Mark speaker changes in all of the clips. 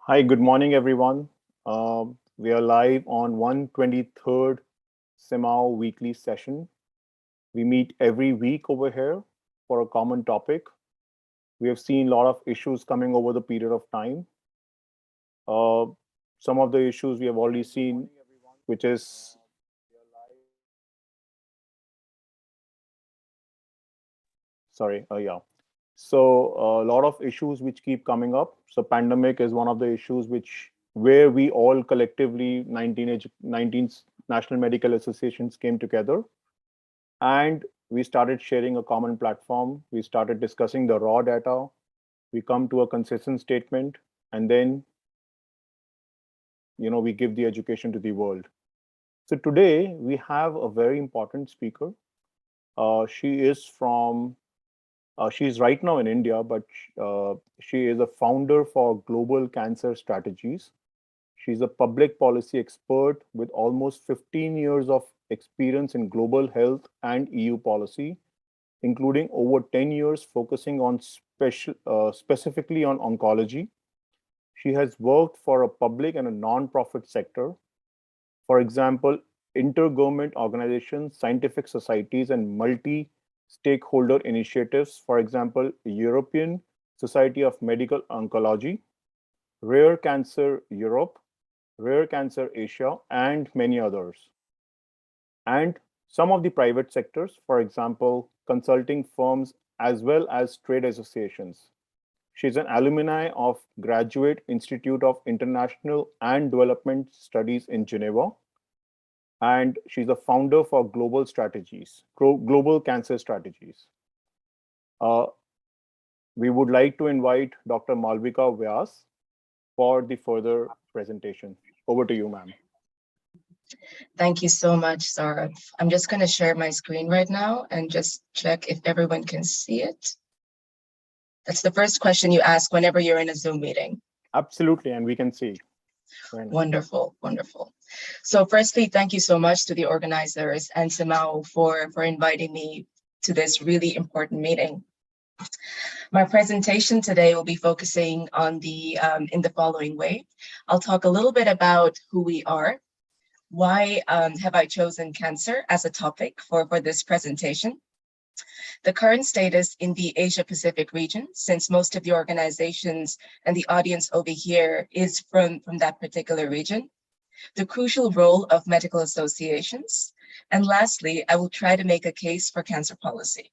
Speaker 1: Hi, good morning, everyone. We are live on 123rd CMAAO weekly session. We meet every week over here for a common topic. We have seen a lot of issues coming over the period of time. Uh, some of the issues we have already seen, which is sorry, yeah. So a lot of issues which keep coming up. So pandemic is one of the issues which where we all collectively 19 national medical associations came together and we started sharing a common platform. We started discussing the raw data. We come to a consistent statement, and then we give the education to the world. So today we have a very important speaker. She is from she's right now in India, but she is a founder for Global Cancer Strategies. She's a public policy expert with almost 15 years of experience in global health and EU policy, including over 10 years focusing on specifically on oncology. She has worked for a public and a non-profit sector, for example, intergovernment organizations, scientific societies, and multi-stakeholder initiatives, for example, European Society of Medical Oncology, Rare Cancer Europe, Rare Cancer Asia, and many others. And some of the private sectors, for example, consulting firms as well as trade associations. She's an alumni of Graduate Institute of International and Development Studies in Geneva, and she's a founder for Global Cancer Strategies. Uh, we would like to invite Dr. Malvika Vyas for the further presentation. Over to you, ma'am.
Speaker 2: Thank you so much, Saurav. I'm just going to share my screen right now and just check if everyone can see it. That's the first question you ask whenever you're in a Zoom meeting.
Speaker 1: Absolutely, and we can see.
Speaker 2: Wonderful, wonderful. So firstly, thank you so much to the organizers and CMAAO for inviting me to this really important meeting. My presentation today will be focusing on in the following way. I'll talk a little bit about who we are. Why have I chosen cancer as a topic for this presentation? The current status in the Asia-Pacific region, since most of the organizations and the audience over here is from that particular region. The crucial role of medical associations. And lastly, I will try to make a case for cancer policy.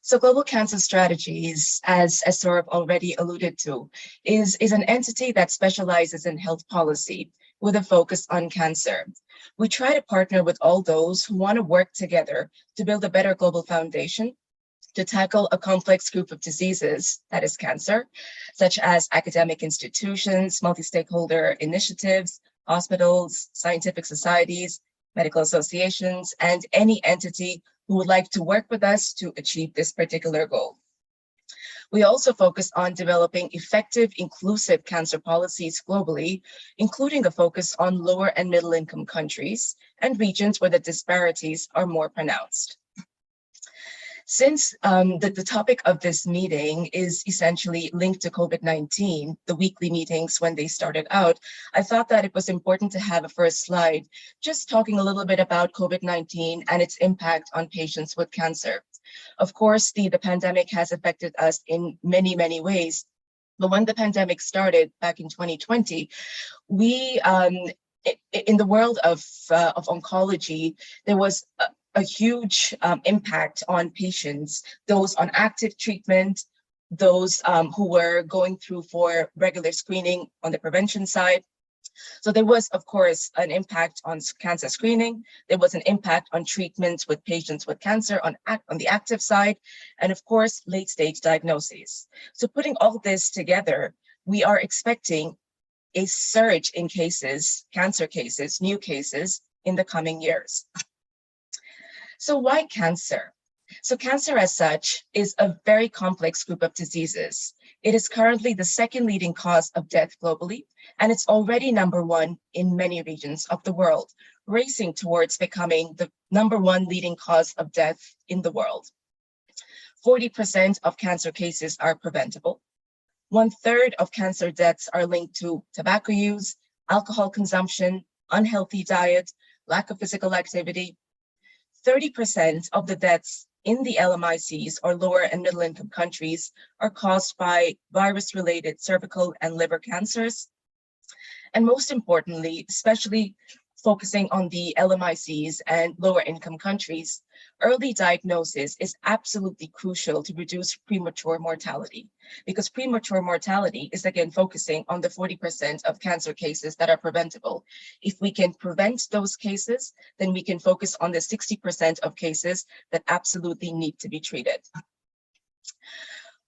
Speaker 2: So Global Cancer Strategies, as Saurabh already alluded to, is an entity that specializes in health policy with a focus on cancer. We try to partner with all those who want to work together to build a better global foundation to tackle a complex group of diseases, that is cancer, such as academic institutions, multi-stakeholder initiatives, hospitals, scientific societies, medical associations, and any entity who would like to work with us to achieve this particular goal. We also focus on developing effective, inclusive cancer policies globally, including a focus on lower and middle income countries and regions where the disparities are more pronounced. Since the topic of this meeting is essentially linked to COVID-19, the weekly meetings when they started out, I thought that it was important to have a first slide just talking a little bit about COVID-19 and its impact on patients with cancer. Of course, the pandemic has affected us in many, many ways. But when the pandemic started back in 2020, we, in the world of oncology, there was a huge impact on patients, those on active treatment, those who were going through for regular screening on the prevention side. So there was, of course, an impact on cancer screening. There was an impact on treatments with patients with cancer on the active side, and of course, late stage diagnoses. So putting all this together, we are expecting a surge in cases, cancer cases, new cases in the coming years. So why cancer? So cancer as such is a very complex group of diseases. It is currently the second leading cause of death globally, and it's already #1 in many regions of the world, racing towards becoming the #1 leading cause of death in the world. 40% of cancer cases are preventable. 1/3 of cancer deaths are linked to tobacco use, alcohol consumption, unhealthy diet, lack of physical activity. 30% of the deaths in the LMICs, or lower and middle income countries, are caused by virus-related cervical and liver cancers. And most importantly, especially focusing on the LMICs and lower income countries, early diagnosis is absolutely crucial to reduce premature mortality, because premature mortality is again focusing on the 40% of cancer cases that are preventable. If we can prevent those cases, then we can focus on the 60% of cases that absolutely need to be treated.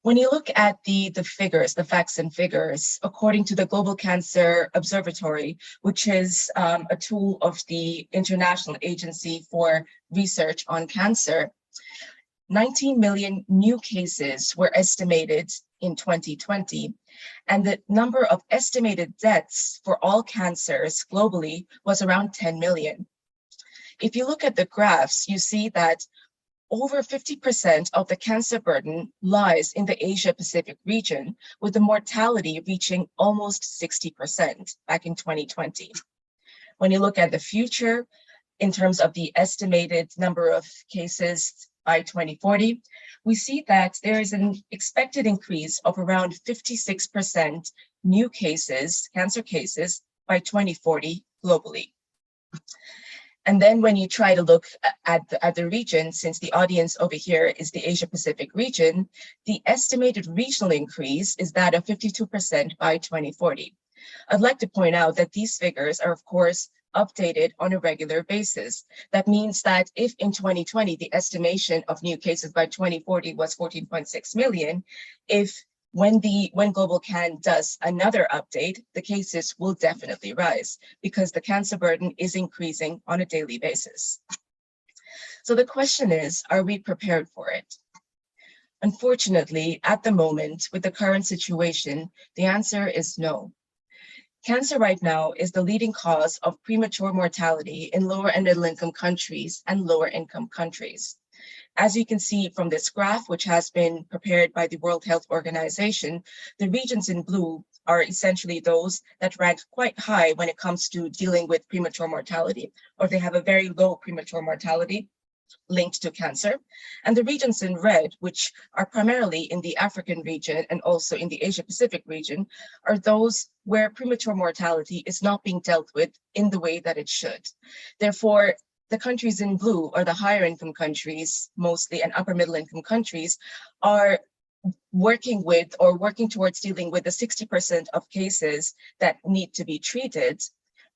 Speaker 2: When you look at the figures, the facts and figures, according to the Global Cancer Observatory, which is a tool of the International Agency for Research on Cancer, 19 million new cases were estimated in 2020, and the number of estimated deaths for all cancers globally was around 10 million. If you look at the graphs, you see that over 50% of the cancer burden lies in the Asia-Pacific region, with the mortality reaching almost 60% back in 2020. When you look at the future, in terms of the estimated number of cases by 2040, we see that there is an expected increase of around 56% new cases, cancer cases, by 2040 globally. And then when you try to look at the region, since the audience over here is the Asia-Pacific region, the estimated regional increase is that of 52% by 2040. I'd like to point out that these figures are, of course, updated on a regular basis. That means that if in 2020, the estimation of new cases by 2040 was 14.6 million, when Global Can does another update, the cases will definitely rise because the cancer burden is increasing on a daily basis. So the question is, are we prepared for it? Unfortunately, at the moment, with the current situation, the answer is no. Cancer right now is the leading cause of premature mortality in lower and middle income countries and lower income countries. As you can see from this graph, which has been prepared by the World Health Organization, the regions in blue are essentially those that rank quite high when it comes to dealing with premature mortality, or they have a very low premature mortality linked to cancer. And the regions in red, which are primarily in the African region and also in the Asia-Pacific region, are those where premature mortality is not being dealt with in the way that it should. Therefore, the countries in blue, or the higher income countries, mostly, and upper middle income countries, are working towards dealing with the 60% of cases that need to be treated,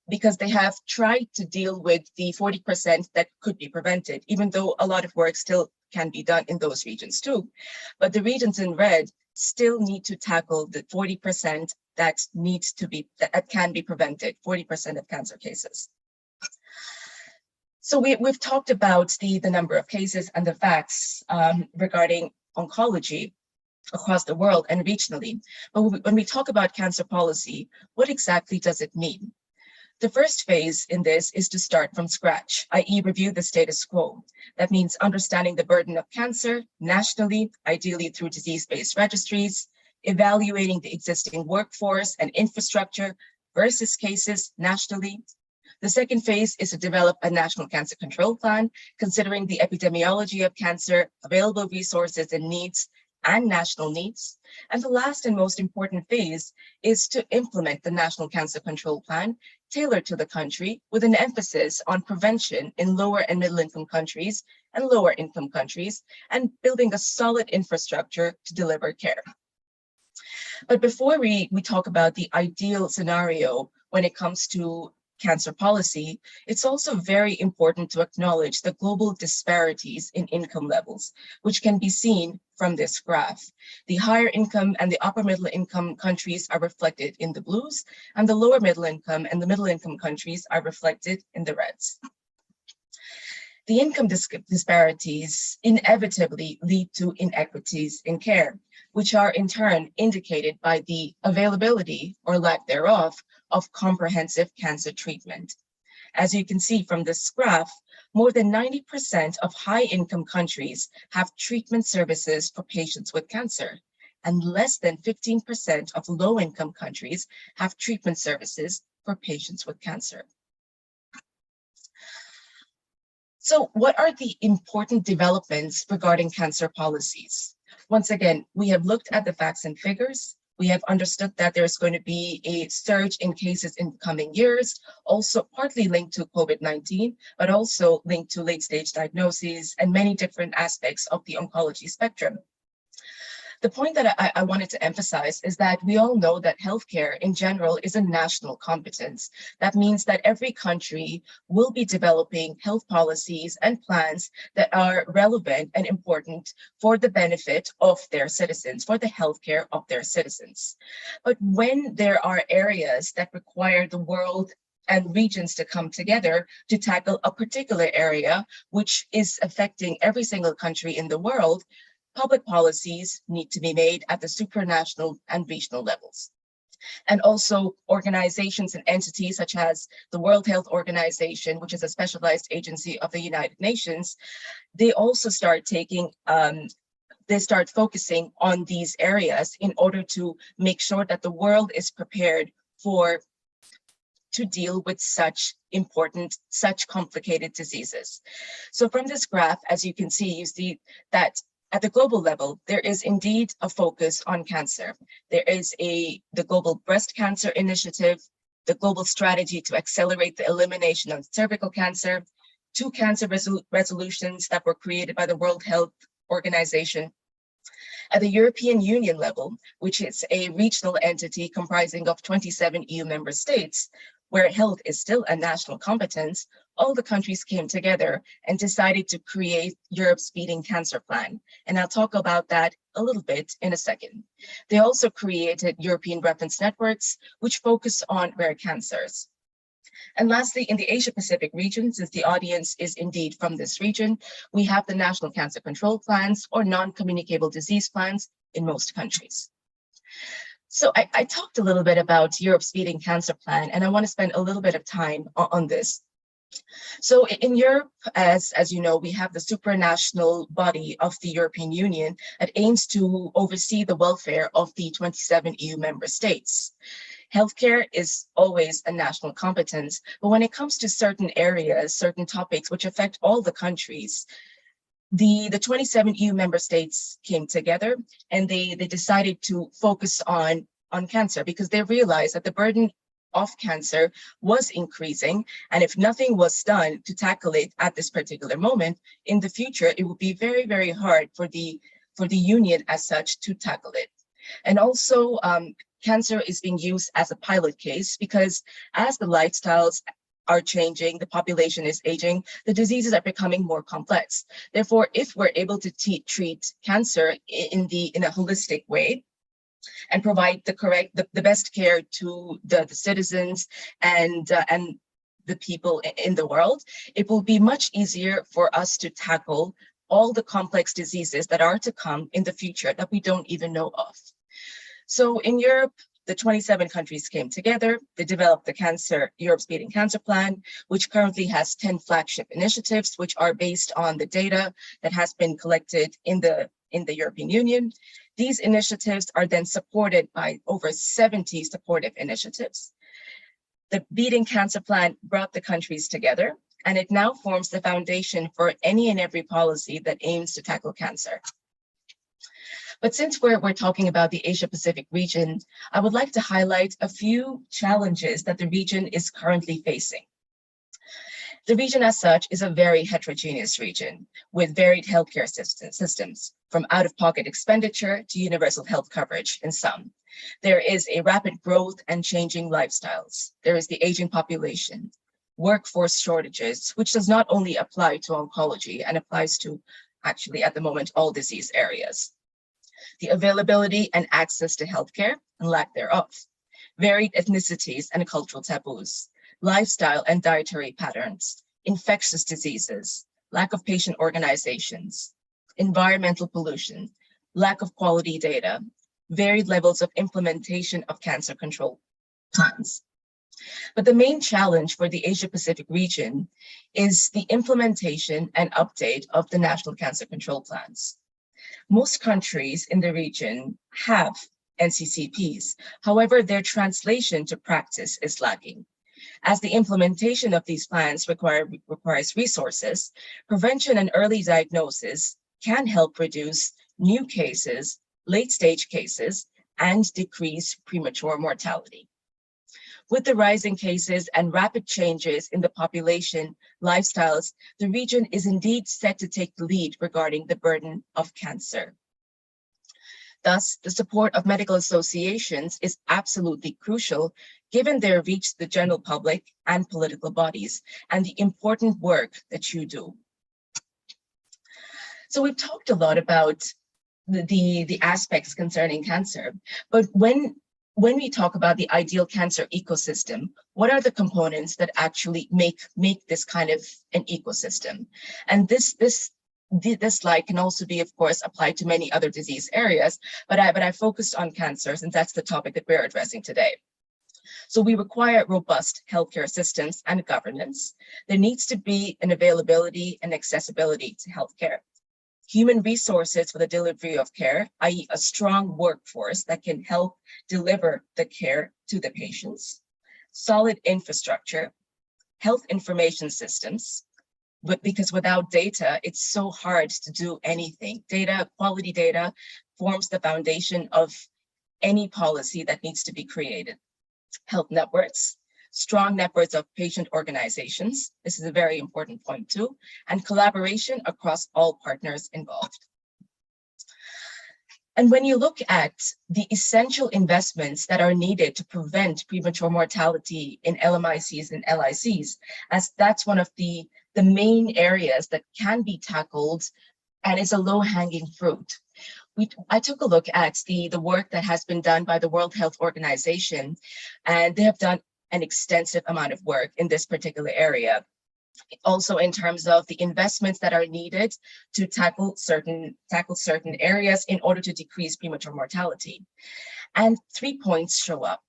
Speaker 2: because they have tried to deal with the 40% that could be prevented, even though a lot of work still can be done in those regions too. But the regions in red still need to tackle the 40% that can be prevented, 40% of cancer cases. So we've talked about the number of cases and the facts regarding oncology across the world and regionally. But when we talk about cancer policy, what exactly does it mean? The first phase in this is to start from scratch, i.e. review the status quo. That means understanding the burden of cancer nationally, ideally through disease-based registries, evaluating the existing workforce and infrastructure versus cases nationally. The second phase is to develop a national cancer control plan, considering the epidemiology of cancer, available resources and needs, and national needs. And the last and most important phase is to implement the National Cancer Control Plan tailored to the country, with an emphasis on prevention in lower and middle income countries and lower income countries, and building a solid infrastructure to deliver care. But before we talk about the ideal scenario when it comes to cancer policy, it's also very important to acknowledge the global disparities in income levels, which can be seen from this graph. The higher income and the upper middle income countries are reflected in the blues, and the lower middle income and the middle income countries are reflected in the reds. The income disparities inevitably lead to inequities in care, which are in turn indicated by the availability or lack thereof of comprehensive cancer treatment. As you can see from this graph, more than 90% of high-income countries have treatment services for patients with cancer. and less than 15% of low-income countries have treatment services for patients with cancer. So what are the important developments regarding cancer policies? Once again, we have looked at the facts and figures. We have understood that there's going to be a surge in cases in the coming years, also partly linked to COVID-19, but also linked to late-stage diagnoses and many different aspects of the oncology spectrum. The point that I wanted to emphasize is that we all know that healthcare in general is a national competence. That means that every country will be developing health policies and plans that are relevant and important for the benefit of their citizens, for the healthcare of their citizens. But when there are areas that require the world and regions to come together to tackle a particular area, which is affecting every single country in the world, public policies need to be made at the supranational and regional levels. And also organizations and entities such as the World Health Organization, which is a specialized agency of the United Nations, they also start focusing on these areas in order to make sure that the world is prepared to deal with such important, such complicated diseases. So from this graph, as you can see, you see that at the global level, there is indeed a focus on cancer. There is the Global Breast Cancer Initiative, the Global Strategy to Accelerate the Elimination of Cervical Cancer, 2 cancer resolutions that were created by the World Health Organization. At the European Union level, which is a regional entity comprising of 27 EU member states, where health is still a national competence, all the countries came together and decided to create Europe's Beating Cancer Plan. And I'll talk about that a little bit in a second. They also created European reference networks, which focus on rare cancers. And lastly, in the Asia-Pacific region, since the audience is indeed from this region, we have the National Cancer Control Plans or non-communicable disease plans in most countries. So I talked a little bit about Europe's Beating Cancer Plan, and I want to spend a little bit of time on this. So in Europe, as you know, we have the supranational body of the European Union that aims to oversee the welfare of the 27 EU member states. Healthcare is always a national competence, but when it comes to certain areas, certain topics which affect all the countries, the 27 EU member states came together and they decided to focus on cancer because they realized that the burden of cancer was increasing, and if nothing was done to tackle it at this particular moment, in the future it would be very, very hard for the union as such to tackle it. And also cancer is being used as a pilot case because as the lifestyles are changing, the population is aging, the diseases are becoming more complex. Therefore, if we're able to treat cancer in a holistic way and provide the best care to the citizens and the people in the world, it will be much easier for us to tackle all the complex diseases that are to come in the future that we don't even know of. So in Europe, the 27 countries came together. They developed the Europe's Beating Cancer Plan, which currently has 10 flagship initiatives, which are based on the data that has been collected in the European Union. These initiatives are then supported by over 70 supportive initiatives. The Beating Cancer Plan brought the countries together, and it now forms the foundation for any and every policy that aims to tackle cancer. But since we're talking about the Asia-Pacific region, I would like to highlight a few challenges that the region is currently facing. The region as such is a very heterogeneous region with varied healthcare systems, from out-of-pocket expenditure to universal health coverage in some. There is a rapid growth and changing lifestyles. There is the aging population, workforce shortages, which does not only apply to oncology and applies to actually at the moment all disease areas. The availability and access to healthcare and lack thereof, varied ethnicities and cultural taboos, lifestyle and dietary patterns, infectious diseases, lack of patient organizations, environmental pollution, lack of quality data, varied levels of implementation of cancer control plans. But the main challenge for the Asia-Pacific region is the implementation and update of the national cancer control plans. Most countries in the region have NCCPs. However, their translation to practice is lacking. As the implementation of these plans requires resources, prevention and early diagnosis can help reduce new cases, late-stage cases, and decrease premature mortality. With the rising cases and rapid changes in the population lifestyles, the region is indeed set to take the lead regarding the burden of cancer. Thus, the support of medical associations is absolutely crucial, given their reach to the general public and political bodies, and the important work that you do. So we've talked a lot about the aspects concerning cancer, but when we talk about the ideal cancer ecosystem, what are the components that actually make this kind of an ecosystem? And this slide can also be, of course, applied to many other disease areas, but I focused on cancer since that's the topic that we're addressing today. So we require robust healthcare systems and governance. There needs to be an availability and accessibility to healthcare. Human resources for the delivery of care, i.e. a strong workforce that can help deliver the care to the patients. Solid infrastructure, health information systems, but because without data, it's so hard to do anything. Data, quality data, forms the foundation of any policy that needs to be created. Health networks, strong networks of patient organizations. This is a very important point too, and collaboration across all partners involved. And when you look at the essential investments that are needed to prevent premature mortality in LMICs and LICs, as that's one of the main areas that can be tackled and is a low-hanging fruit. I took a look at the work that has been done by the World Health Organization, and they have done an extensive amount of work in this particular area. Also in terms of the investments that are needed to tackle certain areas in order to decrease premature mortality. And 3 points show up: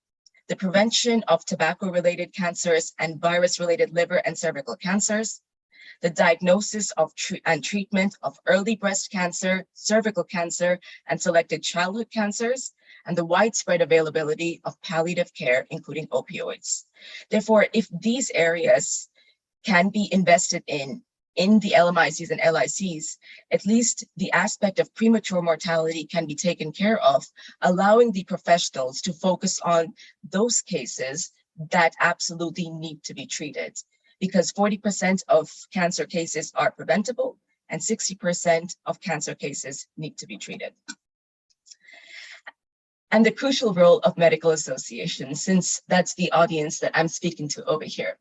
Speaker 2: the prevention of tobacco-related cancers and virus-related liver and cervical cancers, the diagnosis of and treatment of early breast cancer, cervical cancer, and selected childhood cancers, and the widespread availability of palliative care, including opioids. Therefore, if these areas can be invested in the LMICs and LICs, at least the aspect of premature mortality can be taken care of, allowing the professionals to focus on those cases that absolutely need to be treated. Because 40% of cancer cases are preventable and 60% of cancer cases need to be treated. And the crucial role of medical associations, since that's the audience that I'm speaking to over here.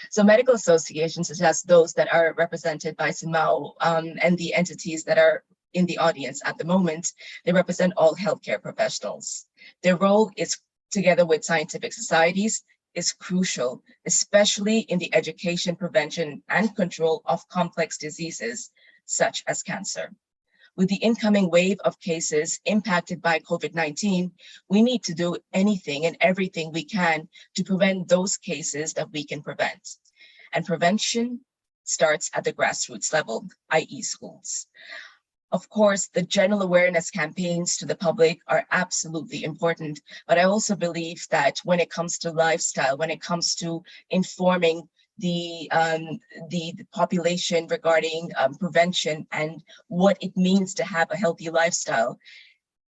Speaker 2: So medical associations, such as those that are represented by CMAAO and the entities that are in the audience at the moment, they represent all healthcare professionals. Their role is, together with scientific societies, is crucial, especially in the education, prevention, and control of complex diseases such as cancer. With the incoming wave of cases impacted by COVID-19, we need to do anything and everything we can to prevent those cases that we can prevent. And prevention starts at the grassroots level, i.e. schools. Of course, the general awareness campaigns to the public are absolutely important, but I also believe that when it comes to lifestyle, when it comes to informing the population regarding prevention and what it means to have a healthy lifestyle,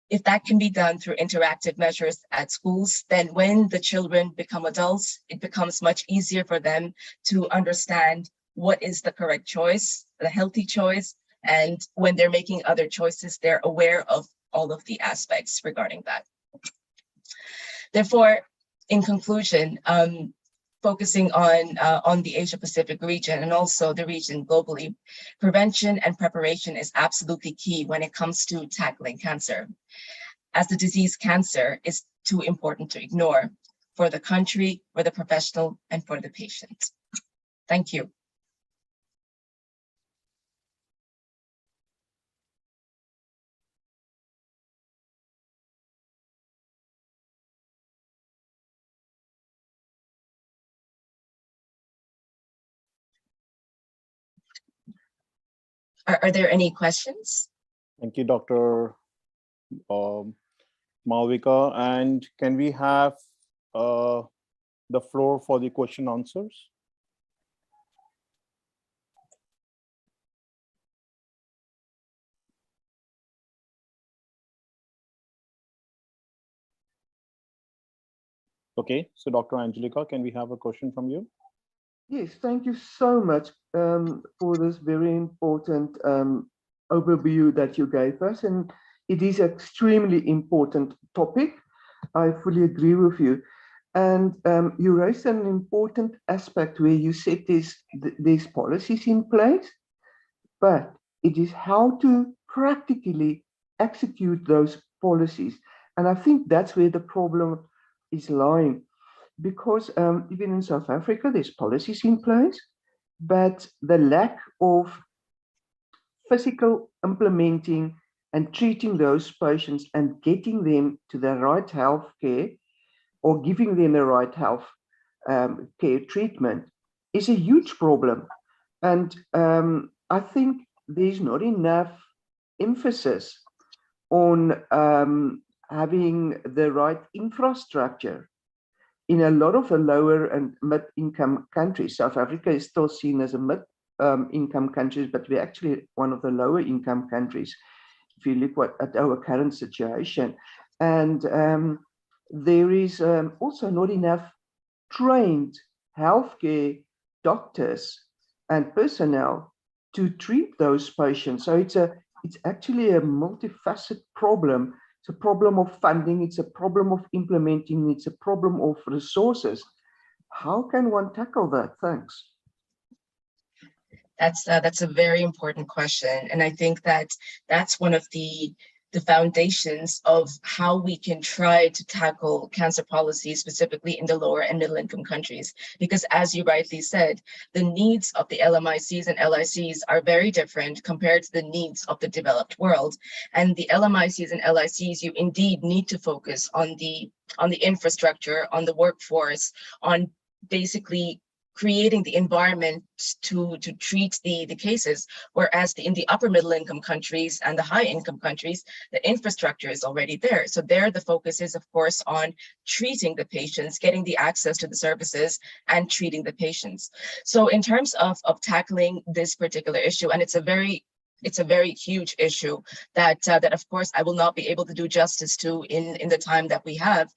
Speaker 2: if that can be done through interactive measures at schools, then when the children become adults, it becomes much easier for them to understand what is the correct choice, the healthy choice, and when they're making other choices, they're aware of all of the aspects regarding that. Therefore, in conclusion, focusing on the Asia Pacific region and also the region globally, prevention and preparation is absolutely key when it comes to tackling cancer, as the disease cancer is too important to ignore for the country, for the professional, and for the patient. Thank you. Are there any questions?
Speaker 1: Thank you, Dr. um, Malvika. And can we have uh, the floor for the question answers? Okay, so Dr. Angelica, can we have a question from you?
Speaker 3: Yes, thank you so much for this very important overview that you gave us. And it is an extremely important topic. I fully agree with you. And you raised an important aspect where you said there's policies in place, but it is how to practically execute those policies. And I think that's where the problem is lying, because even in South Africa, there's policies in place, but the lack of physical implementing and treating those patients and getting them to the right health care or giving them the right health care treatment is a huge problem. And I think there's not enough emphasis on having the right infrastructure in a lot of the lower and mid-income countries. South Africa is still seen as a mid-income country, but we're actually one of the lower income countries if you look at our current situation. And there is also not enough trained healthcare doctors and personnel to treat those patients. So it's actually a multifaceted problem. It's a problem of funding, it's a problem of implementing, it's a problem of resources. How can one tackle that? Thanks.
Speaker 2: That's a very important question, and I think that that's one of the foundations of how we can try to tackle cancer policy, specifically in the lower and middle income countries. Because as you rightly said, the needs of the LMICs and LICs are very different compared to the needs of the developed world. And the LMICs and LICs, you indeed need to focus on the infrastructure, on the workforce, on basically creating the environment to treat the cases, whereas in the upper middle income countries and the high income countries, the infrastructure is already there. So there the focus is, of course, on treating the patients, getting the access to the services and treating the patients. So in terms of tackling this particular issue, and it's a very huge issue that of course I will not be able to do justice to in the time that we have,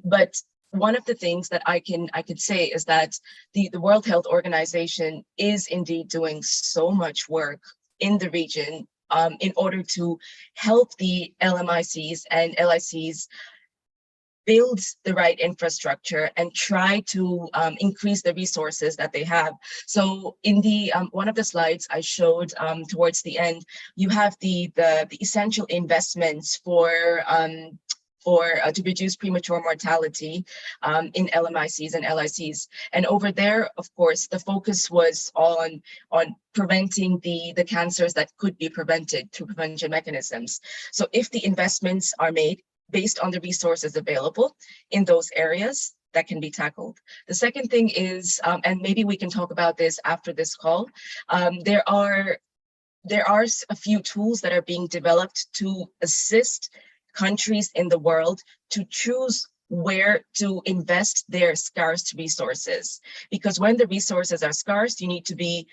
Speaker 2: but one of the things that I could say is that the World Health Organization is indeed doing so much work in the region in order to help the LMICs and LICs build the right infrastructure and try to increase the resources that they have. So in the one of the slides I showed towards the end, you have the essential investments to reduce premature mortality in LMICs and LICs. And over there, of course, the focus was on preventing the cancers that could be prevented through prevention mechanisms. So if the investments are made based on the resources available in those areas, that can be tackled. The second thing is, and maybe we can talk about this after this call, there are a few tools that are being developed to assist countries in the world to choose where to invest their scarce resources. Because when the resources are scarce, you need to be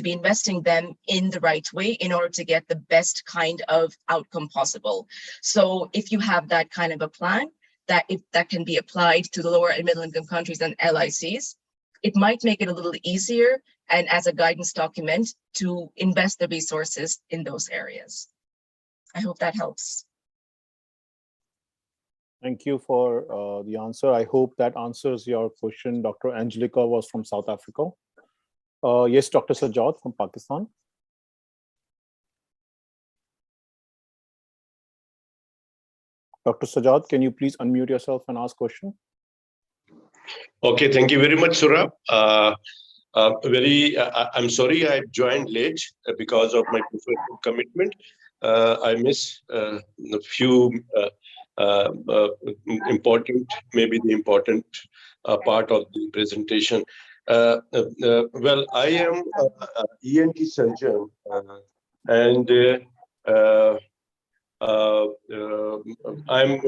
Speaker 2: investing them in the right way in order to get the best kind of outcome possible. So if you have that kind of a plan, that can be applied to the lower and middle income countries and LICs, it might make it a little easier and as a guidance document to invest the resources in those areas. I hope that helps.
Speaker 1: Thank you for the answer. I hope that answers your question. Dr. Angelica was from South Africa. Yes, Dr. Sajjad from Pakistan. Dr. Sajjad, can you please unmute yourself and ask question?
Speaker 4: Okay, thank you very much, Surab. I'm sorry I joined late because of my professional commitment. I missed a few important, maybe the important part of the presentation. Well, I am an ENT surgeon and uh, uh, I'm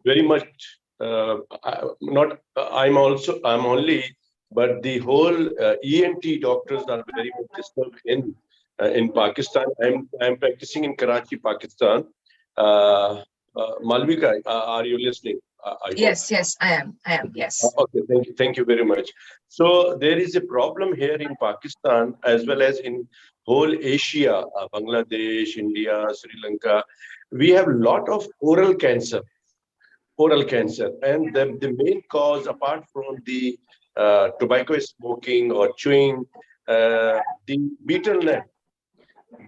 Speaker 4: very much not. I'm only, but the whole ENT doctors are very much disturbed in Pakistan. I'm practicing in Karachi, Pakistan. Malvika, are you listening? I hope.
Speaker 2: Yes, yes, I am, yes.
Speaker 4: Okay, thank you very much. So there is a problem here in Pakistan as well as in whole Asia, Bangladesh, India, Sri Lanka. We have a lot of oral cancer, and the main cause, apart from the tobacco smoking or chewing, the betel nut.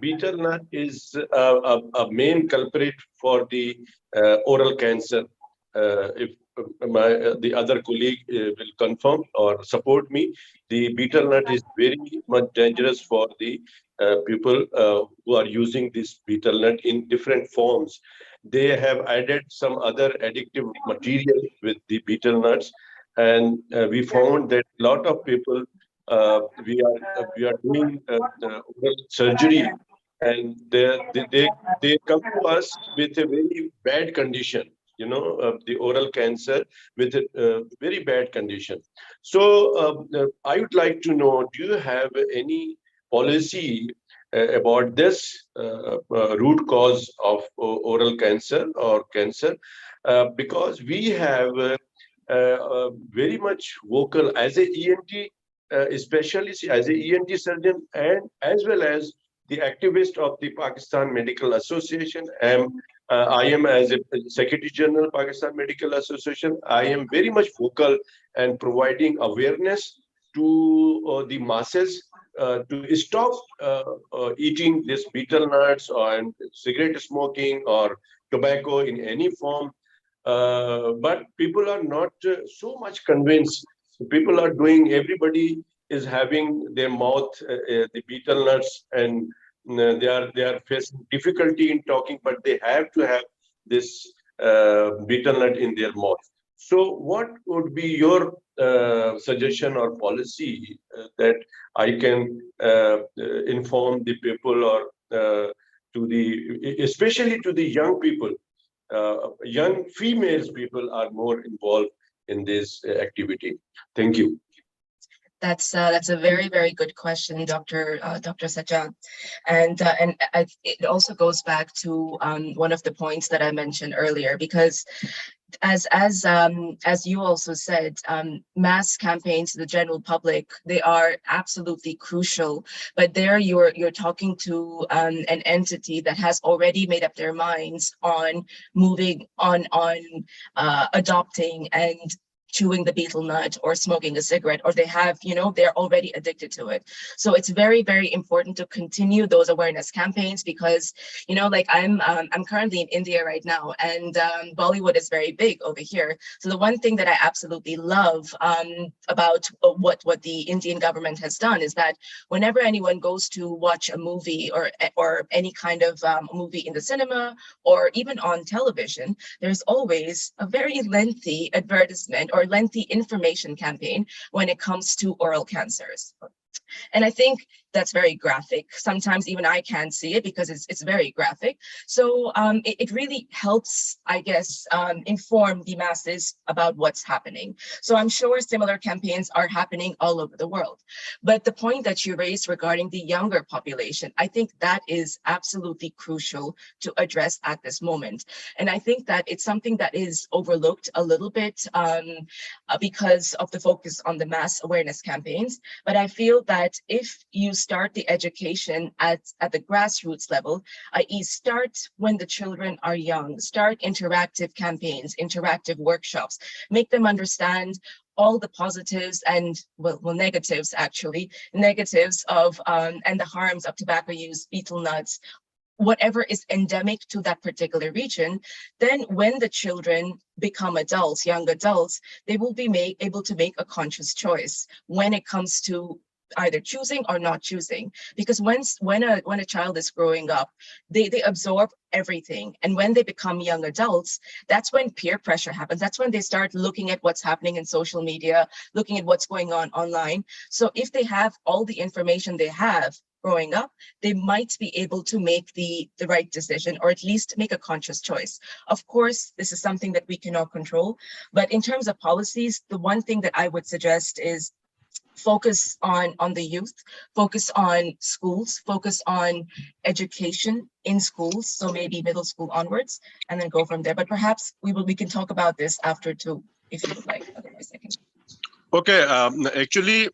Speaker 4: Betel nut is a main culprit for the oral cancer. If the other colleague will confirm or support me, the betel nut is very much dangerous for the people who are using this betel nut in different forms. They have added some other addictive material with the betel nuts, and we found that a lot of people we are doing oral surgery, and they come to us with a very bad condition, the oral cancer with a very bad condition. So I would like to know, do you have any policy about this root cause of oral cancer or cancer? Because we have very much vocal as a ENT specialist, as a ENT surgeon, and as well as the activist of the Pakistan Medical Association. I am as a Secretary General Pakistan Medical Association. I am very much vocal and providing awareness to the masses to stop eating this betel nuts and cigarette smoking or tobacco in any form. But people are not so much convinced. People are doing, everybody is having their mouth the betel nuts, and they are facing difficulty in talking, but they have to have this betel nut in their mouth. So what would be your suggestion or policy that I can inform the people, or especially to the young people? Young females people are more involved in this activity. Thank you.
Speaker 2: That's a very, very good question, Dr. Sajjan. And it also goes back to one of the points that I mentioned earlier, because as you also said, mass campaigns to the general public, they are absolutely crucial. But there you're talking to an entity that has already made up their minds on moving on adopting and chewing the betel nut or smoking a cigarette, or they have, they're already addicted to it. So it's very, very important to continue those awareness campaigns, because, like I'm currently in India right now, and Bollywood is very big over here. So the one thing that I absolutely love about what the Indian government has done is that whenever anyone goes to watch a movie or any kind of movie in the cinema or even on television, there's always a very lengthy advertisement or lengthy information campaign when it comes to oral cancers. And I think that's very graphic. Sometimes even I can't see it because it's very graphic. So it really helps, I guess, inform the masses about what's happening. So I'm sure similar campaigns are happening all over the world. But the point that you raised regarding the younger population, I think that is absolutely crucial to address at this moment. And I think that it's something that is overlooked a little bit because of the focus on the mass awareness campaigns. But I feel that if you start the education at the grassroots level, i.e. start when the children are young, start interactive campaigns, interactive workshops, make them understand all the positives and well negatives, actually negatives of and the harms of tobacco use, betel nuts, whatever is endemic to that particular region. Then when the children become adults, young adults, they will be able to make a conscious choice when it comes to either choosing or not choosing. Because when a child is growing up, they absorb everything. And when they become young adults, that's when peer pressure happens. That's when they start looking at what's happening in social media, looking at what's going on online. So if they have all the information they have, growing up, they might be able to make the right decision, or at least make a conscious choice. Of course, this is something that we cannot control, but in terms of policies, the one thing that I would suggest is focus on the youth, focus on schools, focus on education in schools, so maybe middle school onwards, and then go from there. But perhaps we can talk about this after too, if you would like. Otherwise, I can.
Speaker 4: Okay, actually,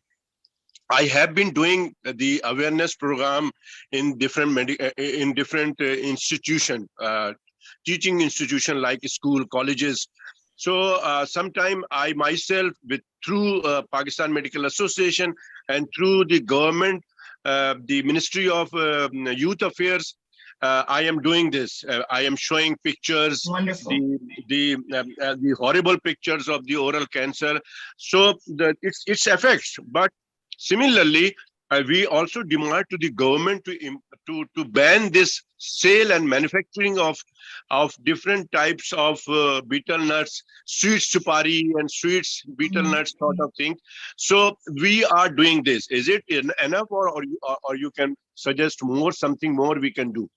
Speaker 4: I have been doing the awareness program in different institution, teaching institution like school, colleges. So sometime I myself, through Pakistan Medical Association and through the government, the Ministry of Youth Affairs, I am doing this. I am showing pictures,
Speaker 2: Wonderful.
Speaker 4: the horrible pictures of the oral cancer. So its effects, but similarly, we also demand to the government to ban this sale and manufacturing of different types of betel nuts, sweets supari and sweets betel nuts sort of thing. So we are doing this. Is it enough, or you can suggest something more we can do?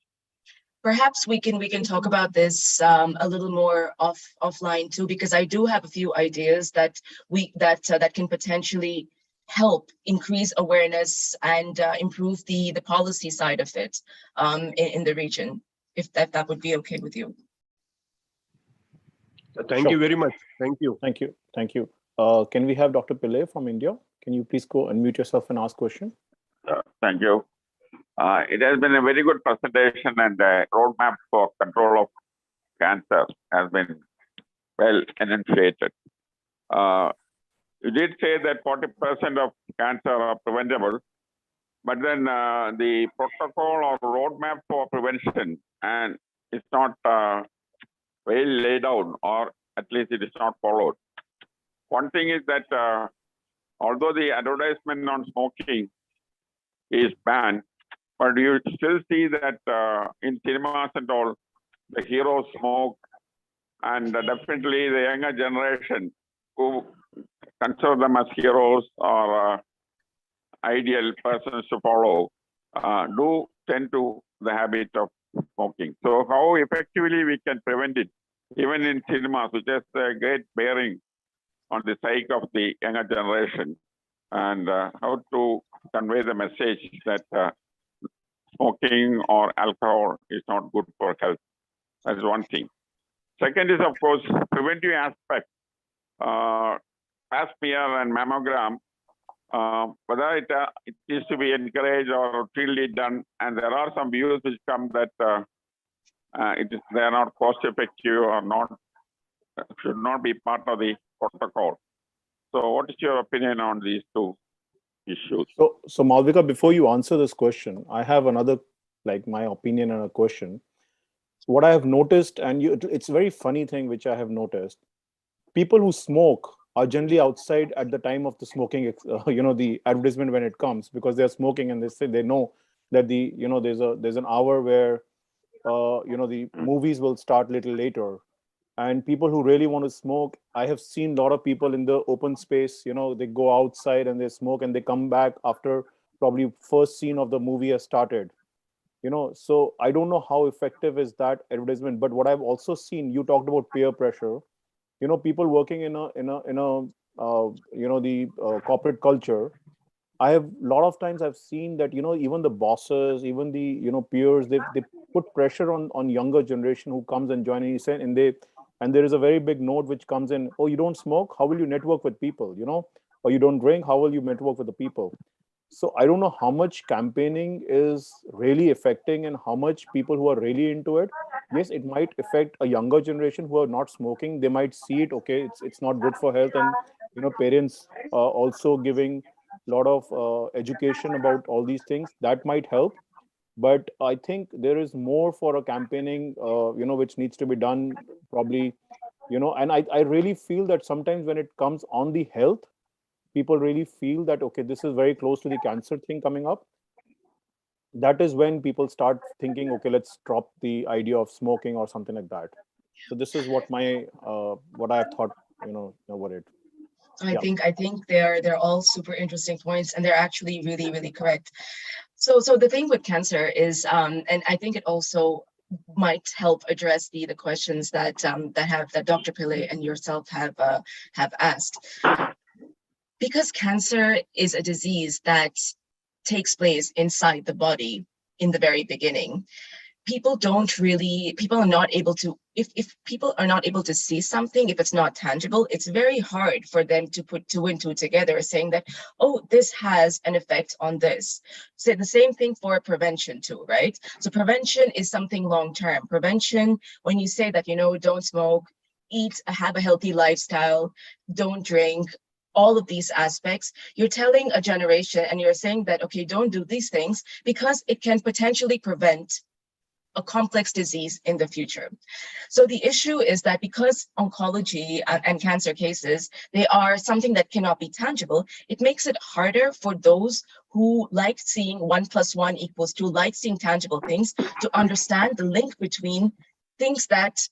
Speaker 2: Perhaps we can talk about this a little more offline too, because I do have a few ideas that that can potentially help increase awareness and improve the policy side of it in the region, if that would be okay with you.
Speaker 4: Thank you very much. Thank you.
Speaker 1: Thank you. Thank you. Can we have Dr. Pillai from India? Can you please go unmute yourself and ask question?
Speaker 5: Thank you. It has been a very good presentation, and the roadmap for control of cancer has been well enunciated. You did say that 40% of cancer are preventable, but then the protocol or roadmap for prevention and it's not well laid out, or at least it is not followed. One thing is that although the advertisement on smoking is banned, but you still see that in cinemas and all, the heroes smoke, and definitely the younger generation who consider them as heroes or ideal persons to follow do tend to the habit of smoking. So how effectively we can prevent it, even in cinemas, which has a great bearing on the psyche of the younger generation, and how to convey the message that smoking or alcohol is not good for health. That is one thing. Second is, of course, preventive aspect. Pap smear and mammogram, whether it is to be encouraged or routinely done, and there are some views which come that they are not cost effective or not should not be part of the protocol. So, what is your opinion on these two issues?
Speaker 1: So Malvika, before you answer this question, I have another, like, my opinion and a question. What I have noticed, and it's a very funny thing which I have noticed, people who smoke are generally outside at the time of the smoking, the advertisement when it comes, because they're smoking and they know that there's an hour where the movies will start a little later. And people who really want to smoke, I have seen a lot of people in the open space, they go outside and they smoke and they come back after probably first scene of the movie has started. So I don't know how effective is that advertisement. But what I've also seen, you talked about peer pressure. People working in the corporate culture. I have a lot of times I've seen that even the bosses, even the peers, they put pressure on younger generation who comes and join, and there is a very big note which comes in. Oh, you don't smoke? How will you network with people? Or you don't drink? How will you network with the people? So I don't know how much campaigning is really affecting and how much people who are really into it. Yes, it might affect a younger generation who are not smoking. They might see it, okay, it's not good for health, and parents also giving a lot of education about all these things that might help. But I think there is more for a campaigning, which needs to be done probably, and I really feel that sometimes when it comes on the health, people really feel that, okay, this is very close to the cancer thing coming up. That is when people start thinking, okay, let's drop the idea of smoking or something like that. So this is what what I thought, about it.
Speaker 2: I think they're all super interesting points, and they're actually really, really correct. So the thing with cancer is, and I think it also might help address the questions that that Dr. Pillay and yourself have asked. Because cancer is a disease that takes place inside the body in the very beginning, people are not able to, if people are not able to see something, if it's not tangible, it's very hard for them to put two and two together, saying that, oh, this has an effect on this. So the same thing for prevention too, right? So prevention is something long-term. Prevention, when you say that, don't smoke, have a healthy lifestyle, don't drink, all of these aspects, you're telling a generation and you're saying that, okay, don't do these things because it can potentially prevent a complex disease in the future. So the issue is that because oncology and cancer cases, they are something that cannot be tangible, it makes it harder for those who like seeing 1 + 1 = 2, like seeing tangible things, to understand the link between things that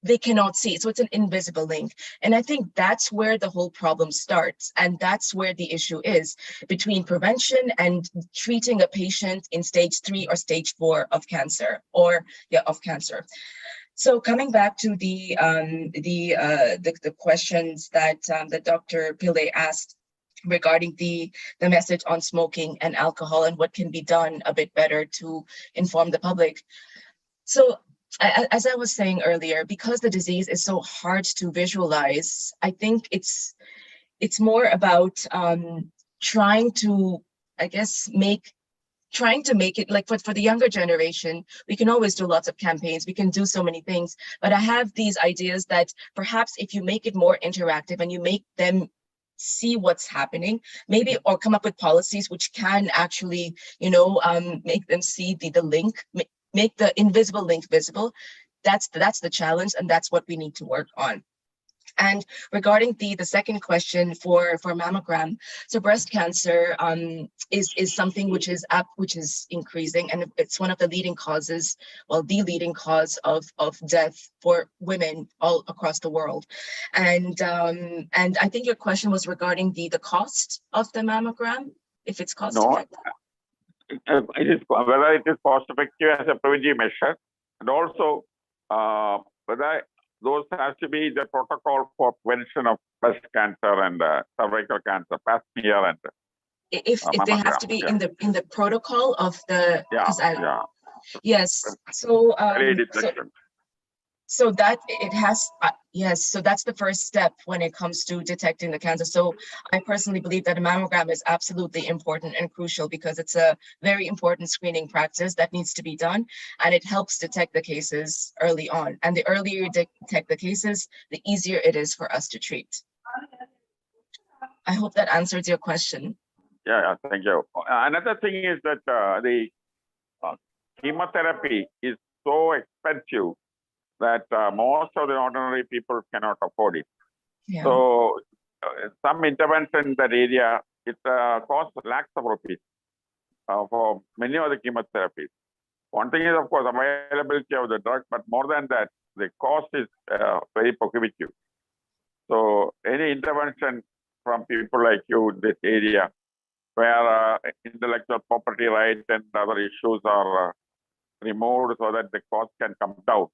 Speaker 2: they cannot see. So it's an invisible link. And I think that's where the whole problem starts. And that's where the issue is between prevention and treating a patient in stage 3 or stage 4 of cancer, of cancer. So coming back to the questions that Dr. Pillay asked regarding the message on smoking and alcohol and what can be done a bit better to inform the public. So as I was saying earlier, because the disease is so hard to visualize, I think it's more about trying to, I guess, trying to make it like for the younger generation. We can always do lots of campaigns, we can do so many things, but I have these ideas that perhaps if you make it more interactive and you make them see what's happening, maybe, or come up with policies which can actually, make them see the link, make the invisible link visible. That's the challenge, and that's what we need to work on. And regarding the second question for mammogram, so breast cancer is something which is increasing, and it's one of the leading causes, well, the leading cause of death for women all across the world. And I think your question was regarding the cost of the mammogram, if it's cost effective.
Speaker 5: It is whether it is cost effective as a preventive measure, and also whether those has to be the protocol for prevention of breast cancer and cervical cancer, pap smear, and
Speaker 2: if they have to be in the protocol of the yes. So that it has, yes, so that's the first step when it comes to detecting the cancer. So I personally believe that a mammogram is absolutely important and crucial because it's a very important screening practice that needs to be done, and it helps detect the cases early on. And the earlier you detect the cases, the easier it is for us to treat. I hope that answers your question.
Speaker 5: Yeah, thank you. Another thing is that the chemotherapy is so expensive that most of the ordinary people cannot afford it. Yeah. So some intervention in that area, it costs lakhs of rupees for many of the chemotherapies. One thing is, of course, availability of the drug, but more than that, the cost is very prohibitive. So any intervention from people like you in this area, where intellectual property rights and other issues are removed so that the cost can come down.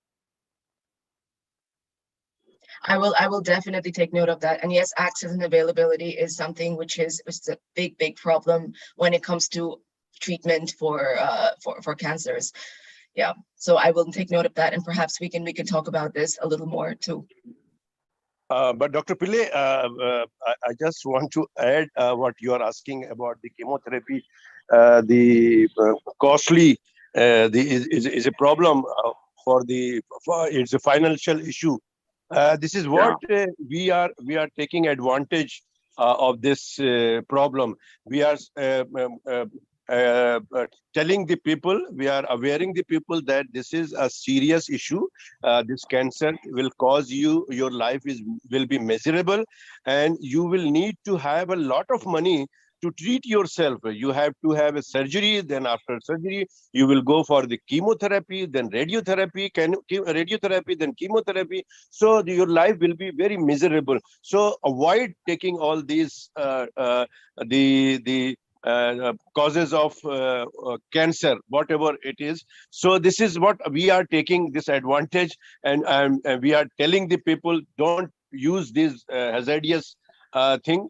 Speaker 2: I will definitely take note of that. And yes, access and availability is something which is a big problem when it comes to treatment for cancers. Yeah, so I will take note of that, and perhaps we can talk about this a little more too.
Speaker 6: But Dr. Pillay, I just want to add what you are asking about the chemotherapy. The costly is a problem it's a financial issue. This is what we are taking advantage of this problem. We are telling the people, we are awareing the people that this is a serious issue. This cancer will cause your life will be miserable, and you will need to have a lot of money to treat yourself. You have to have a surgery, then after surgery, you will go for the chemotherapy, then radiotherapy, then chemotherapy. So your life will be very miserable. So avoid taking all these, the causes of cancer, whatever it is. So this is what we are taking this advantage, and we are telling the people, don't use this hazardous thing,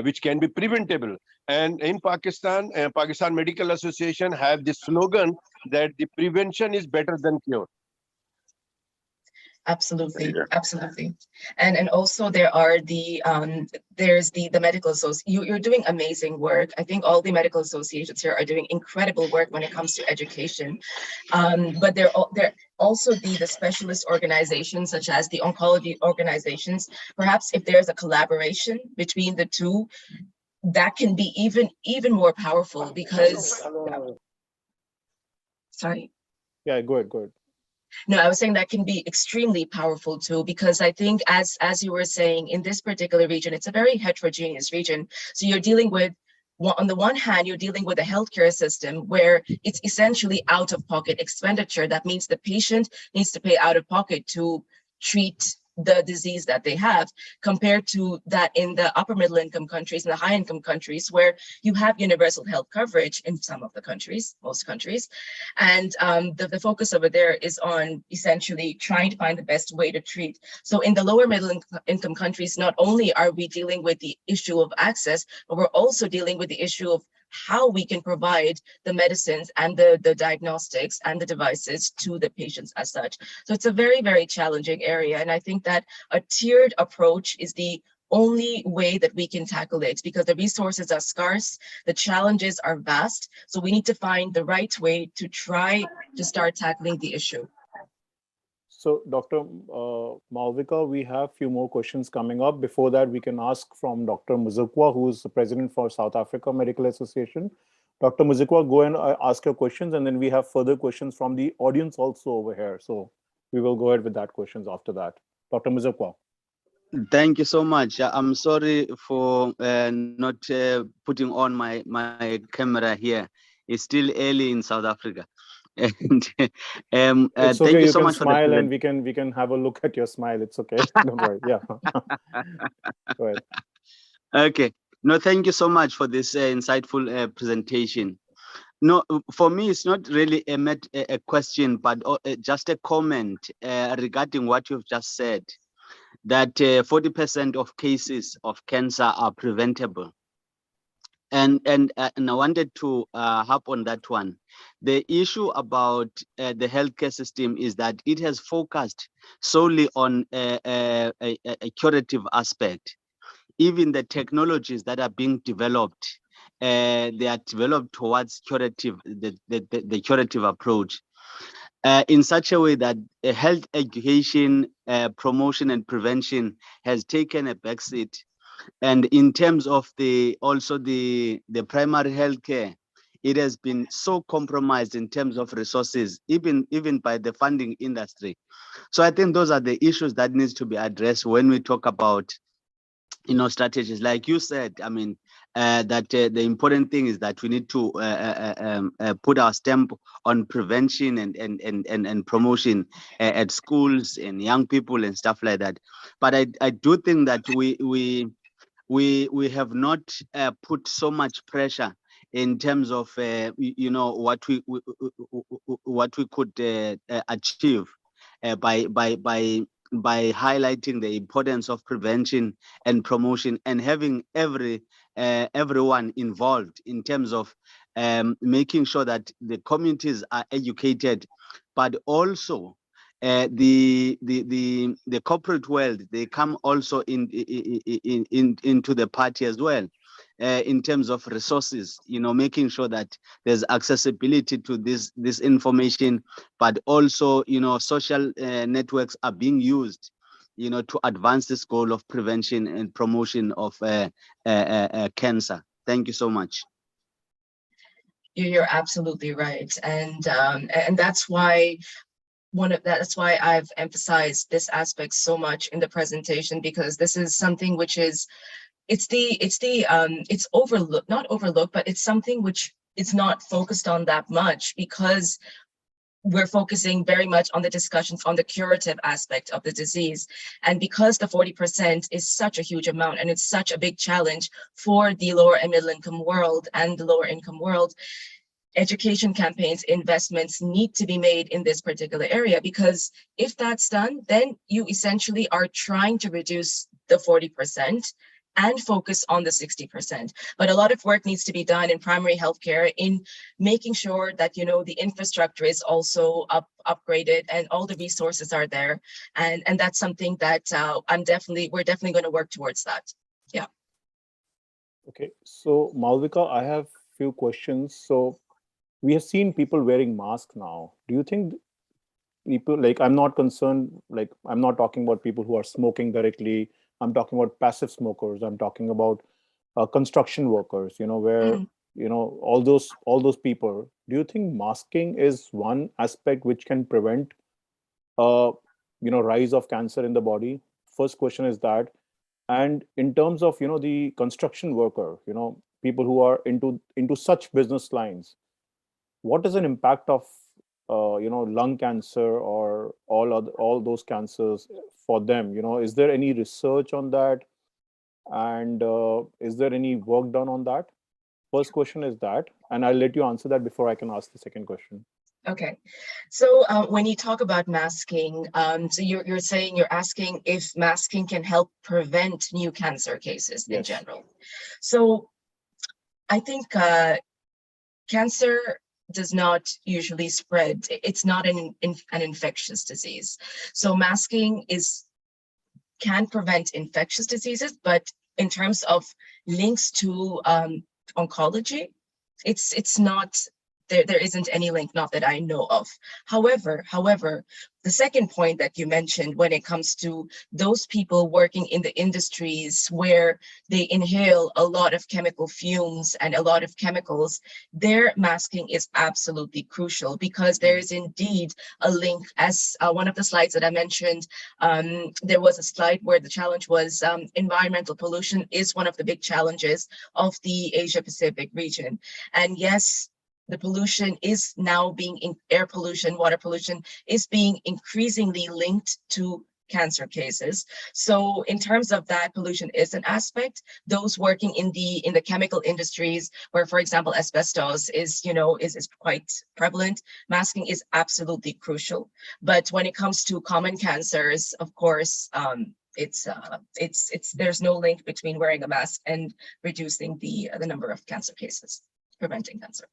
Speaker 6: which can be preventable. And in Pakistan, Pakistan Medical Association have this slogan that the prevention is better than cure.
Speaker 2: Absolutely,
Speaker 5: Yeah.
Speaker 2: absolutely. And also there are the there's the medical association. You're doing amazing work. I think all the medical associations here are doing incredible work when it comes to education. But there also the specialist organizations, such as the oncology organizations. Perhaps if there's a collaboration between the two, that can be even more powerful, because sorry.
Speaker 1: Yeah, go ahead, go ahead.
Speaker 2: No, I was saying that can be extremely powerful too, because I think as you were saying, in this particular region, it's a very heterogeneous region. So you're dealing with, on the one hand, you're dealing with a healthcare system where it's essentially out-of-pocket expenditure. That means the patient needs to pay out of pocket to treat the disease that they have, compared to that in the upper middle income countries and the high income countries, where you have universal health coverage in some of the countries, most countries. And the focus over there is on essentially trying to find the best way to treat. So in the lower middle income countries, not only are we dealing with the issue of access, but we're also dealing with the issue of how we can provide the medicines and the diagnostics and the devices to the patients as such. So it's a very, very challenging area. And I think that a tiered approach is the only way that we can tackle it, because the resources are scarce, the challenges are vast. So we need to find the right way to try to start tackling the issue.
Speaker 1: So, Dr. Malvika, we have a few more questions coming up. Before that, we can ask from Dr. Muzikwa, who is the president for South Africa Medical Association. Dr. Muzikwa, go and ask your questions, and then we have further questions from the audience also over here. So we will go ahead with that questions after that. Dr. Muzikwa.
Speaker 7: Thank you so much. I'm sorry for not putting on my camera here. It's still early in South Africa. And
Speaker 1: It's
Speaker 7: thank
Speaker 1: okay.
Speaker 7: you
Speaker 1: You
Speaker 7: so
Speaker 1: can
Speaker 7: much
Speaker 1: smile,
Speaker 7: for
Speaker 1: and we can have a look at your smile. It's okay. Don't worry. Yeah. Go ahead.
Speaker 7: Okay. No, thank you so much for this insightful presentation. No, for me, it's not really a question, but just a comment regarding what you've just said, that 40% of cases of cancer are preventable. And I wanted to harp on that one. The issue about the healthcare system is that it has focused solely on a curative aspect. Even the technologies that are being developed, they are developed towards curative, the curative approach, in such a way that health education, promotion and prevention has taken a backseat. And in terms of the primary healthcare, it has been so compromised in terms of resources, even by the funding industry. So I think those are the issues that needs to be addressed when we talk about, strategies. Like you said, I mean, that the important thing is that we need to put our stamp on prevention and promotion at schools and young people and stuff like that. But I do think that we have not put so much pressure in terms of what we could achieve by highlighting the importance of prevention and promotion, and having everyone involved in terms of making sure that the communities are educated, but also the corporate world, they come also into the party as well, in terms of resources, making sure that there's accessibility to this information, but also, social networks are being used, to advance this goal of prevention and promotion of cancer. Thank you so much.
Speaker 2: You're absolutely right, and that's why that's why I've emphasized this aspect so much in the presentation, because this is something which is it's overlooked, not overlooked, but it's something which is not focused on that much, because we're focusing very much on the discussions on the curative aspect of the disease. And because the 40% is such a huge amount and it's such a big challenge for the lower and middle income world and the lower income world, education campaigns, investments need to be made in this particular area, because if that's done, then you essentially are trying to reduce the 40% and focus on the 60%. But a lot of work needs to be done in primary healthcare in making sure that, you know, the infrastructure is also upgraded and all the resources are there. And that's something that we're definitely going to work towards that. Yeah.
Speaker 1: Okay, so Malvika, I have few questions. So we have seen people wearing masks now. Do you think people, like, I'm not concerned, like, I'm not talking about people who are smoking directly. I'm talking about passive smokers. I'm talking about construction workers, you know, where, you know, all those people. Do you think masking is one aspect which can prevent, you know, rise of cancer in the body? First question is that. And in terms of, you know, the construction worker, you know, people who are into such business lines, what is an impact of you know, lung cancer or all those cancers for them? You know, is there any research on that, and is there any work done on that? First question is that, and I'll let you answer that before I can ask the second question.
Speaker 2: Okay, so when you talk about masking, so you're saying, you're asking if masking can help prevent new cancer cases in
Speaker 1: Yes.
Speaker 2: general. So I think cancer does not usually spread. It's not an infectious disease. So masking can prevent infectious diseases, but in terms of links to oncology, it's not. There isn't any link, not that I know of. However, the second point that you mentioned, when it comes to those people working in the industries where they inhale a lot of chemical fumes and a lot of chemicals, their masking is absolutely crucial, because there is indeed a link. As one of the slides that I mentioned, there was a slide where the challenge was environmental pollution is one of the big challenges of the Asia Pacific region. And yes, the pollution is now being in air pollution, water pollution is being increasingly linked to cancer cases. So in terms of that, pollution is an aspect. Those working in the chemical industries, where, for example, asbestos is, you know, is quite prevalent, masking is absolutely crucial. But when it comes to common cancers, of course, there's no link between wearing a mask and reducing the number of cancer cases, preventing cancer.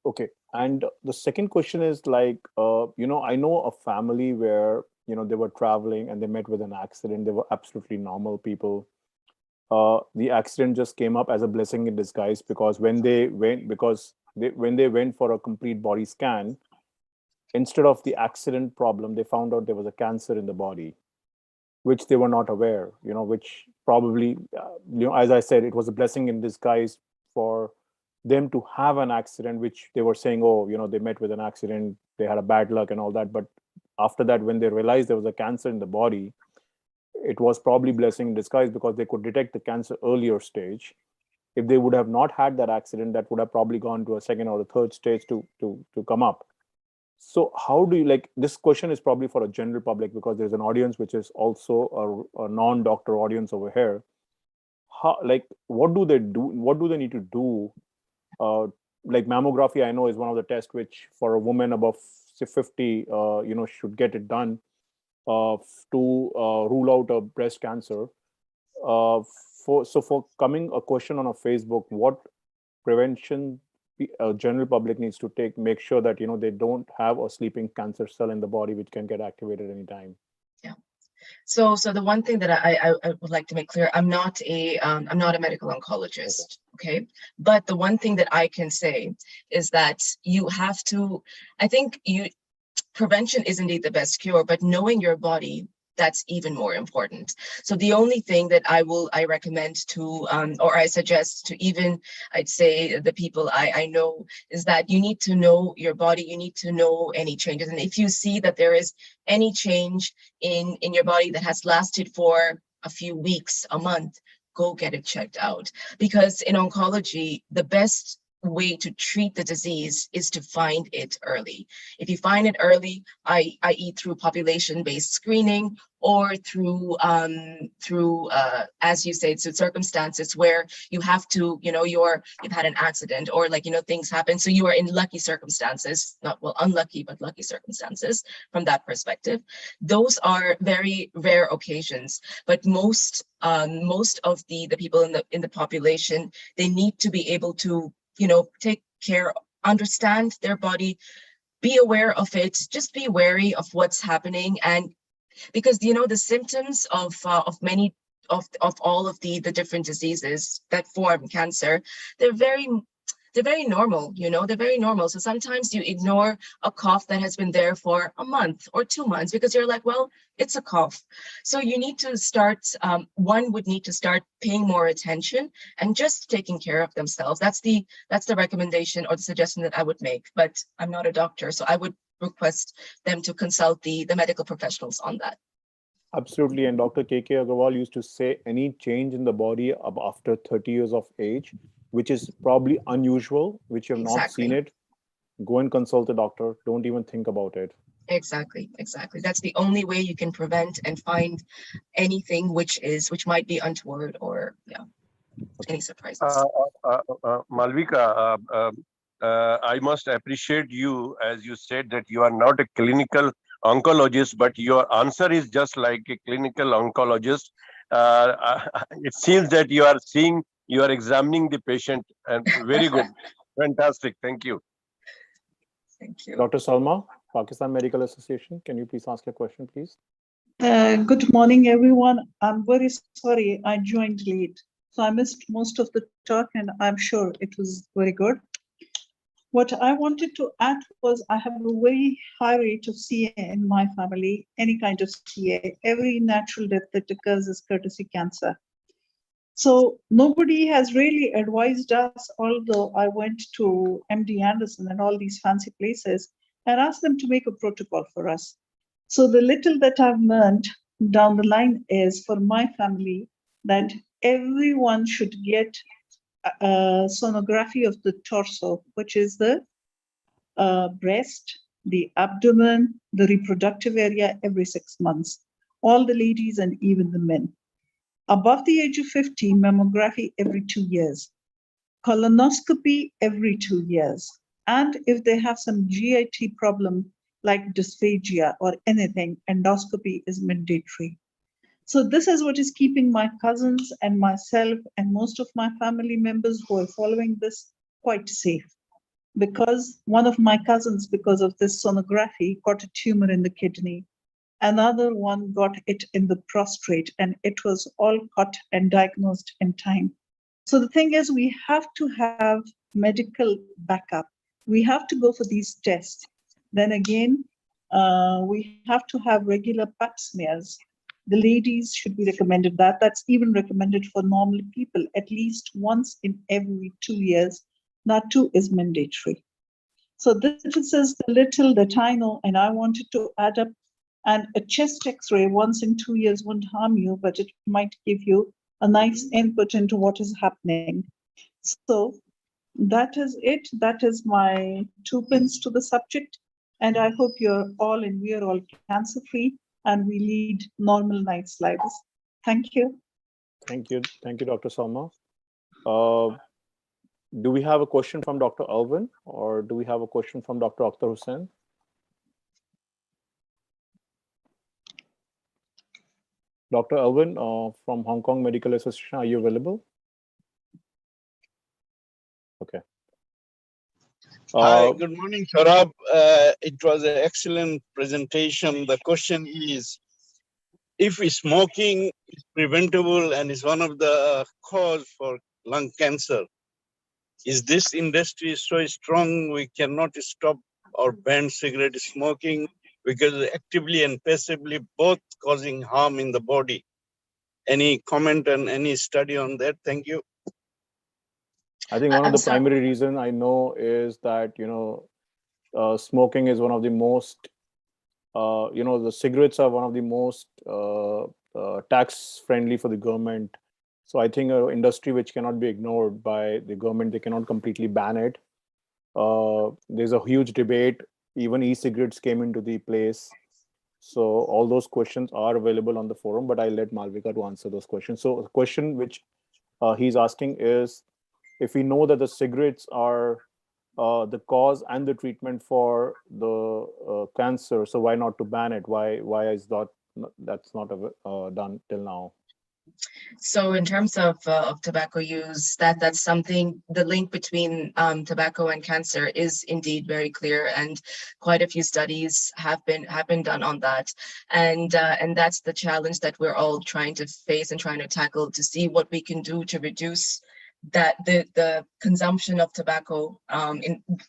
Speaker 1: Okay, and the second question is like, you know, I know a family where, you know, they were traveling and they met with an accident. They were absolutely normal people. The accident just came up as a blessing in disguise, because when they went for a complete body scan, instead of the accident problem, they found out there was a cancer in the body, which they were not aware. You know, which probably, you know, as I said, it was a blessing in disguise for them to have an accident, which they were saying, oh, you know, they met with an accident, they had a bad luck and all that. But after that, when they realized there was a cancer in the body, it was probably blessing in disguise, because they could detect the cancer earlier stage. If they would have not had that accident, that would have probably gone to a second or a third stage to come up. So how do you, like, this question is probably for a general public, because there's an audience which is also a non-doctor audience over here. How, like, what do they do? What do they need to do? Like mammography, I know, is one of the tests which for a woman above 50, you know, should get it done to rule out a breast cancer. For coming a question on a Facebook, what prevention general public needs to make sure that, you know, they don't have a sleeping cancer cell in the body which can get activated anytime?
Speaker 2: Yeah. So the one thing that I would like to make clear, I'm not a medical oncologist, okay? But the one thing that I can say is that you have to, I think prevention is indeed the best cure, but knowing your body, that's even more important. So the only thing that I recommend to, or I suggest to even, I'd say the people I know, is that you need to know your body, you need to know any changes. And if you see that there is any change in your body that has lasted for a few weeks, a month, go get it checked out. Because in oncology, the best way to treat the disease is to find it early. If you find it early, i.e. through population-based screening or through as you said, so circumstances where you have to, you've had an accident or things happen. So you are in lucky circumstances, not well unlucky, but lucky circumstances from that perspective. Those are very rare occasions, but most of the people in the population, they need to be able to take care, understand their body, be aware of it, just be wary of what's happening. And because the symptoms of many of all of the different diseases that form cancer, they're very normal, they're very normal. So sometimes you ignore a cough that has been there for a month or 2 months because you're like, well, it's a cough. So you need to start, one would need to start paying more attention and just taking care of themselves. That's the recommendation or the suggestion that I would make, but I'm not a doctor, so I would request them to consult the medical professionals on that.
Speaker 1: Absolutely. And Dr. K.K. Agarwal used to say any change in the body after 30 years of age, which is probably unusual, which you have not seen it, go and consult a doctor. Don't even think about it.
Speaker 2: Exactly. That's the only way you can prevent and find anything which might be untoward or any surprises.
Speaker 6: Malvika, I must appreciate you, as you said that you are not a clinical oncologist, but your answer is just like a clinical oncologist. It seems that you are examining the patient, and very good. Fantastic. Thank you.
Speaker 2: Thank you.
Speaker 1: Dr. Salma, Pakistan Medical Association, can you please ask your question, please?
Speaker 8: Good morning, everyone. I'm very sorry I joined late, so I missed most of the talk, and I'm sure it was very good. What I wanted to add was I have a very high rate of CA in my family, any kind of CA. Every natural death that occurs is courtesy cancer. So nobody has really advised us, although I went to MD Anderson and all these fancy places and asked them to make a protocol for us. So the little that I've learned down the line is for my family that everyone should get a sonography of the torso, which is the breast, the abdomen, the reproductive area every 6 months, all the ladies and even the men. Above the age of 50, mammography every 2 years, colonoscopy every 2 years. And if they have some GIT problem like dysphagia or anything, endoscopy is mandatory. So this is what is keeping my cousins and myself and most of my family members who are following this quite safe. Because one of my cousins, because of this sonography, got a tumor in the kidney. Another one got it in the prostate, and it was all caught and diagnosed in time. So the thing is, we have to have medical backup. We have to go for these tests. Then again, we have to have regular pap smears. The ladies should be recommended that. That's even recommended for normal people, at least once in every 2 years. Not 2 is mandatory. So this is the little that I know, and I wanted to add up. And a chest X-ray once in 2 years won't harm you, but it might give you a nice input into what is happening. So that is it. That is my 2 pence to the subject. And I hope you're all and we are all cancer-free and we lead normal night's lives. Thank you.
Speaker 1: Thank you. Thank you, Dr. Salma. Do we have a question from Dr. Alvin, or do we have a question from Dr. Akhtar Hussain? Dr. Alvin from Hong Kong Medical Association, are you available? Okay.
Speaker 9: Hi, good morning, Saurabh. It was an excellent presentation. The question is, if smoking is preventable and is one of the cause for lung cancer, is this industry so strong we cannot stop or ban cigarette smoking because actively and passively both causing harm in the body? Any comment and any study on that? Thank you.
Speaker 1: I think one of the primary reasons I know is that, smoking is one of the most, the cigarettes are one of the most tax friendly for the government. So I think an industry which cannot be ignored by the government, they cannot completely ban it. There's a huge debate. Even e-cigarettes came into the place. So all those questions are available on the forum, but I'll let Malvika to answer those questions. So the question which he's asking is, if we know that the cigarettes are the cause and the treatment for the cancer, so why not to ban it? Why is that's not done till now?
Speaker 2: So in terms of tobacco use, that's something, the link between tobacco and cancer is indeed very clear, and quite a few studies have been done on that. And that's the challenge that we're all trying to face and trying to tackle, to see what we can do to reduce that the consumption of tobacco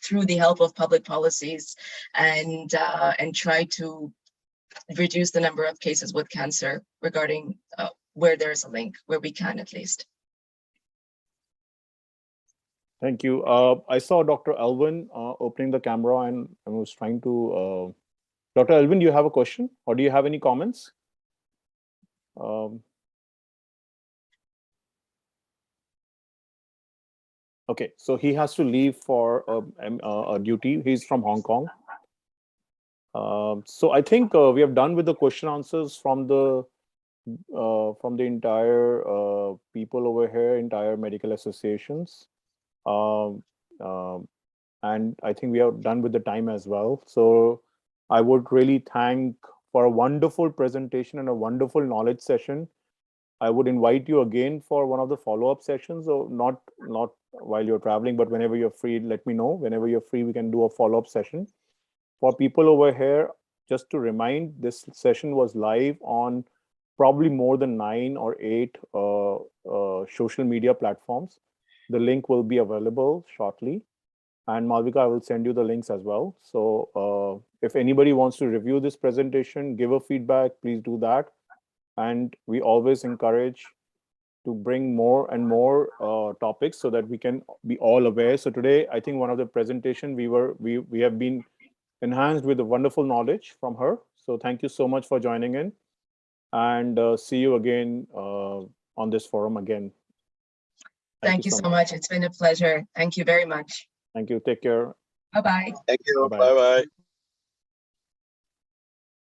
Speaker 2: through the help of public policies, and try to reduce the number of cases with cancer regarding where there's a link, where we can at least.
Speaker 1: Thank you. I saw Dr. Elvin opening the camera, and I was trying to. Dr. Elvin, do you have a question or do you have any comments? Okay, so he has to leave for a duty. He's from Hong Kong. So I think we have done with the question answers from the entire people over here, entire medical associations. And I think we are done with the time as well. So I would really thank for a wonderful presentation and a wonderful knowledge session. I would invite you again for one of the follow-up sessions, or not while you're traveling, but whenever you're free, let me know. Whenever you're free, we can do a follow-up session. For people over here, just to remind, this session was live on probably more than 9 or 8 social media platforms. The link will be available shortly. And Malvika, I will send you the links as well. So if anybody wants to review this presentation, give a feedback, please do that. And we always encourage to bring more and more topics so that we can be all aware. So today, I think one of the presentation we have been enhanced with the wonderful knowledge from her. So thank you so much for joining in, and see you again on this forum again.
Speaker 2: Thank you so much. It's been a pleasure. Thank you very much.
Speaker 1: Thank you. Take care.
Speaker 2: Bye-bye.
Speaker 9: Thank you.
Speaker 1: Bye-bye.
Speaker 9: Bye-bye.